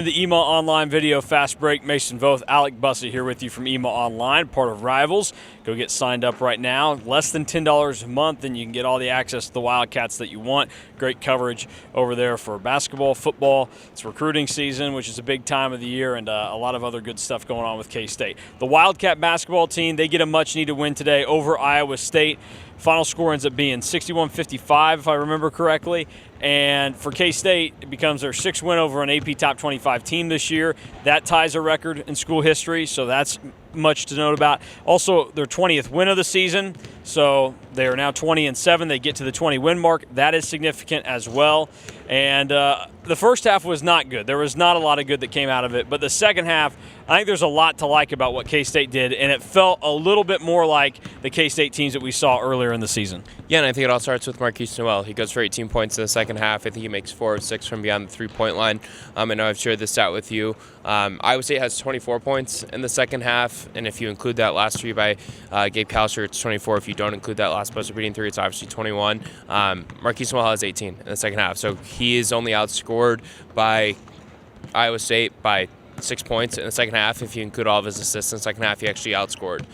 The EMA Online Video Fast Break. Mason Voth, Alec Bussett here with you from EMA Online, part of Rivals. Go get signed up right now. Less than $10 a month, and you can get all the access to the Wildcats that you want. Great coverage over there for basketball, football. It's recruiting season, which is a big time of the year, and a lot of other good stuff going on with K-State. The Wildcat basketball team, they get a much-needed win today over Iowa State. Final score ends up being 61-55, if I remember correctly. And for K-State, it becomes their sixth win over an AP Top 25 team this year. That ties a record in school history, so that's much to note about. Also, their 20th win of the season, so they are now 20-7. They get to the 20-win mark. That is significant as well. And the first half was not good. There was not a lot of good that came out of it. But the second half, I think there's a lot to like about what K-State did, and it felt a little bit more like the K-State teams that we saw earlier in the season. Yeah, and I think it all starts with Marquise Noel. He goes for 18 points in the second half. I think he makes 4 of 6 from beyond the three-point line. I know I've shared this stat with you. Iowa State has 24 points in the second half, and if you include that last three by Gabe Kalsher, it's 24. If you don't include that last buzzer-beating three, it's obviously 21. Marquise Noel has 18 in the second half, so he is only outscored by Iowa State by 6 points in the second half. If you include all of his assists in the second half, he actually outscored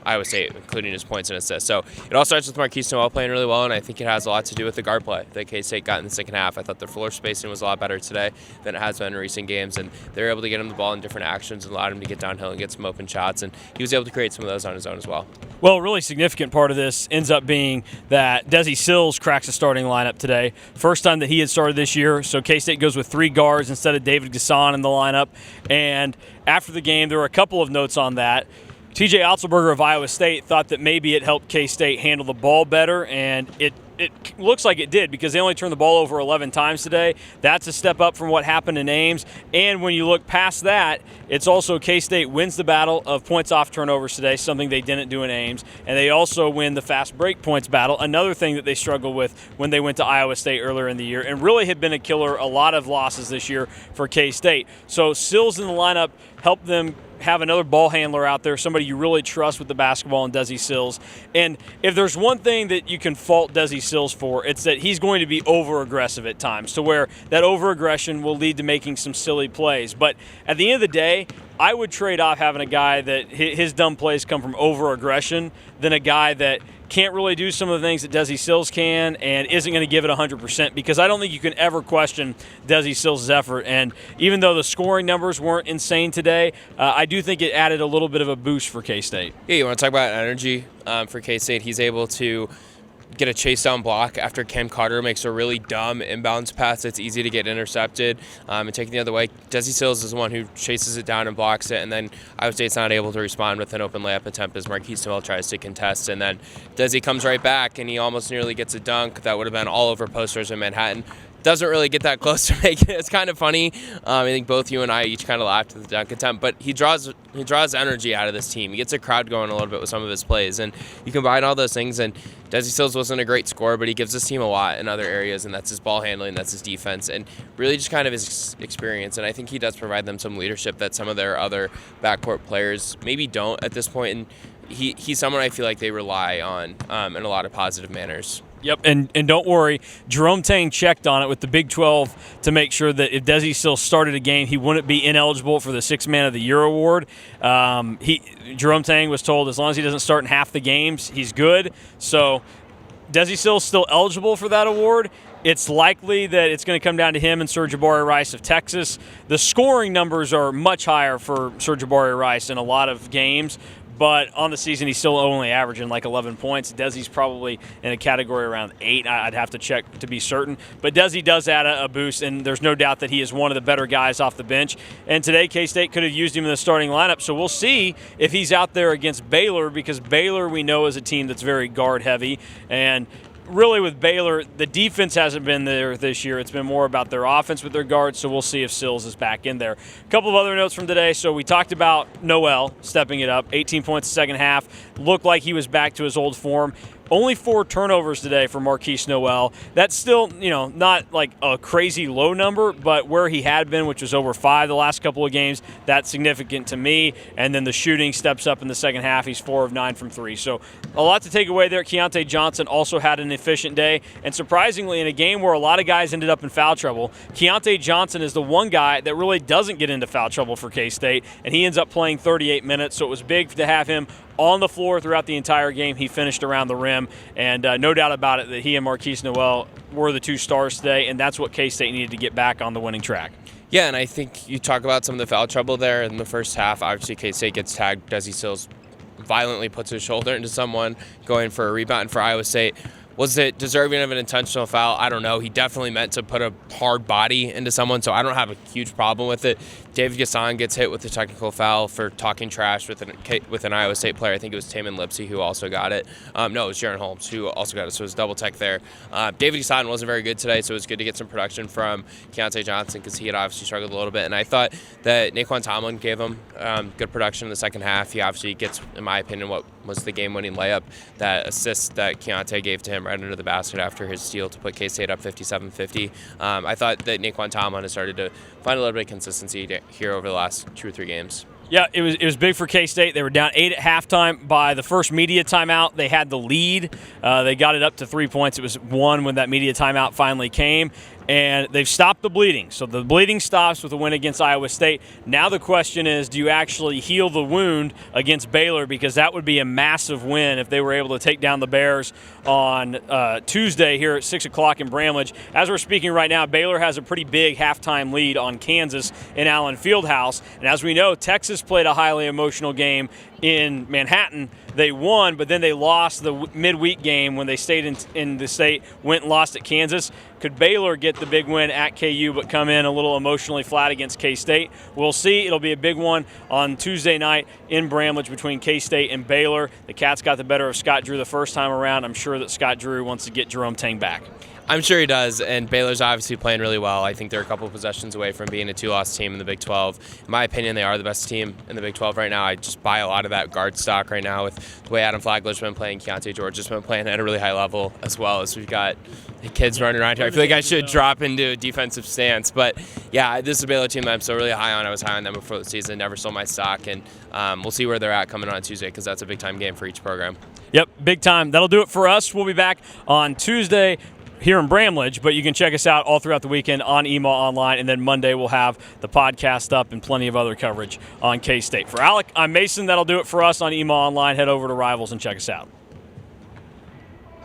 Iowa State, including his points and assists. So it all starts with Marquise Noel playing really well, and I think it has a lot to do with the guard play that K-State got in the second half. I thought their floor spacing was a lot better today than it has been in recent games, and they were able to get him the ball in different actions and allowed him to get downhill and get some open shots, and he was able to create some of those on his own as well. Well, a really significant part of this ends up being that Desi Sills cracks the starting lineup today. First time that he had started this year, so K-State goes with 3 guards instead of David Gasson in the lineup. And after the game, there were a couple of notes on that. TJ Otzelberger of Iowa State thought that maybe it helped K-State handle the ball better, and it looks like it did because they only turned the ball over 11 times today. That's a step up from what happened in Ames. And when you look past that, it's also K-State wins the battle of points off turnovers today, something they didn't do in Ames. And they also win the fast break points battle, another thing that they struggled with when they went to Iowa State earlier in the year and really had been a killer, a lot of losses this year for K-State. So Sills in the lineup helped them have another ball handler out there, somebody you really trust with the basketball, in Desi Sills. And if there's one thing that you can fault Desi Sills for, it's that he's going to be over-aggressive at times, to where that over-aggression will lead to making some silly plays. But at the end of the day, I would trade off having a guy that his dumb plays come from over-aggression than a guy that can't really do some of the things that Desi Sills can and isn't going to give it 100%, because I don't think you can ever question Desi Sills' effort. And even though the scoring numbers weren't insane today, I do think it added a little bit of a boost for K-State. Yeah, you want to talk about energy for K-State? He's able to get a chase down block after Ken Carter makes a really dumb inbounds pass that's easy to get intercepted and taken the other way. Desi Sills is the one who chases it down and blocks it, and then Iowa State's not able to respond with an open layup attempt as Marquise Noel tries to contest, and then Desi comes right back and he almost nearly gets a dunk that would have been all over posters in Manhattan. Doesn't really get that close to making it. It's kind of funny. I think both you and I each kind of laughed at the dunk attempt, but he draws energy out of this team. He gets a crowd going a little bit with some of his plays, and you combine all those things, and Desi Sills wasn't a great scorer, but he gives this team a lot in other areas, and that's his ball handling, that's his defense, and really just kind of his experience. And I think he does provide them some leadership that some of their other backcourt players maybe don't at this point, and he's someone I feel like they rely on in a lot of positive manners. Yep, and don't worry, Jerome Tang checked on it with the Big 12 to make sure that if Desi still started a game, he wouldn't be ineligible for the Sixth Man of the Year award. Jerome Tang was told as long as he doesn't start in half the games, he's good. So Desi Sills still eligible for that award. It's likely that it's going to come down to him and Sir Jabari Rice of Texas. The scoring numbers are much higher for Sir Jabari Rice in a lot of games, but on the season he's still only averaging like 11 points. Desi's probably in a category around 8. I'd have to check to be certain. But Desi does add a boost, and there's no doubt that he is one of the better guys off the bench. And today K-State could have used him in the starting lineup, so we'll see if he's out there against Baylor, because Baylor we know is a team that's very guard-heavy. And really with Baylor, the defense hasn't been there this year. It's been more about their offense with their guards, so we'll see if Sills is back in there. A couple of other notes from today. So we talked about Noel stepping it up, 18 points the second half. Looked like he was back to his old form. Only 4 turnovers today for Marquise Noel. That's still, not like a crazy low number, but where he had been, which was over 5 the last couple of games, that's significant to me. And then the shooting steps up in the second half. He's 4 of 9 from 3. So a lot to take away there. Keontae Johnson also had an efficient day. And surprisingly, in a game where a lot of guys ended up in foul trouble, Keontae Johnson is the one guy that really doesn't get into foul trouble for K-State, and he ends up playing 38 minutes. So it was big to have him on the floor throughout the entire game. He finished around the rim, and no doubt about it that he and Marquise Noel were the 2 stars today, and that's what K-State needed to get back on the winning track. Yeah, and I think you talk about some of the foul trouble there in the first half. Obviously, K-State gets tagged. Desi Sills violently puts his shoulder into someone going for a rebound. And for Iowa State, was it deserving of an intentional foul? I don't know. He definitely meant to put a hard body into someone, so I don't have a huge problem with it. David Gasson gets hit with a technical foul for talking trash with an Iowa State player. I think it was Taman Lipsey who also got it. No, it was Jaron Holmes who also got it, so it was double tech there. David Gasson wasn't very good today, so it was good to get some production from Keontae Johnson because he had obviously struggled a little bit. And I thought that Naquan Tomlin gave him good production in the second half. He obviously gets, in my opinion, what was the game-winning layup, that assist that Keontae gave to him right under the basket after his steal to put K-State up 57-50. I thought that Naquan Tomlin has started to find a little bit of consistency here over the last 2 or 3 games. Yeah, it was big for K-State. They were down 8 at halftime. By the first media timeout, they had the lead. They got it up to 3 points. It was 1 when that media timeout finally came. And they've stopped the bleeding. So the bleeding stops with a win against Iowa State. Now the question is, do you actually heal the wound against Baylor? Because that would be a massive win if they were able to take down the Bears on Tuesday here at 6 o'clock in Bramlage. As we're speaking right now, Baylor has a pretty big halftime lead on Kansas in Allen Fieldhouse. And as we know, Texas played a highly emotional game in Manhattan. They won, but then they lost the midweek game when they stayed in the state, went and lost at Kansas. Could Baylor get the big win at KU but come in a little emotionally flat against K-State? We'll see. It'll be a big one on Tuesday night in Bramlage between K-State and Baylor. The Cats got the better of Scott Drew the first time around. I'm sure that Scott Drew wants to get Jerome Tang back. I'm sure he does, and Baylor's obviously playing really well. I think they're a couple of possessions away from being a 2-loss team in the Big 12. In my opinion, they are the best team in the Big 12 right now. I just buy a lot of that guard stock right now with the way Adam Flagler's been playing. Keontae George has been playing at a really high level, as well as we've got the kids running around here. I feel like I should drop into a defensive stance. But, yeah, this is a Baylor team that I'm still really high on. I was high on them before the season, never sold my stock, and we'll see where they're at coming on Tuesday because that's a big-time game for each program. Yep, big time. That'll do it for us. We'll be back on Tuesday here in Bramlage, but you can check us out all throughout the weekend on EMA Online, and then Monday we'll have the podcast up and plenty of other coverage on K-State. For Alec, I'm Mason. That'll do it for us on EMA Online. Head over to Rivals and check us out.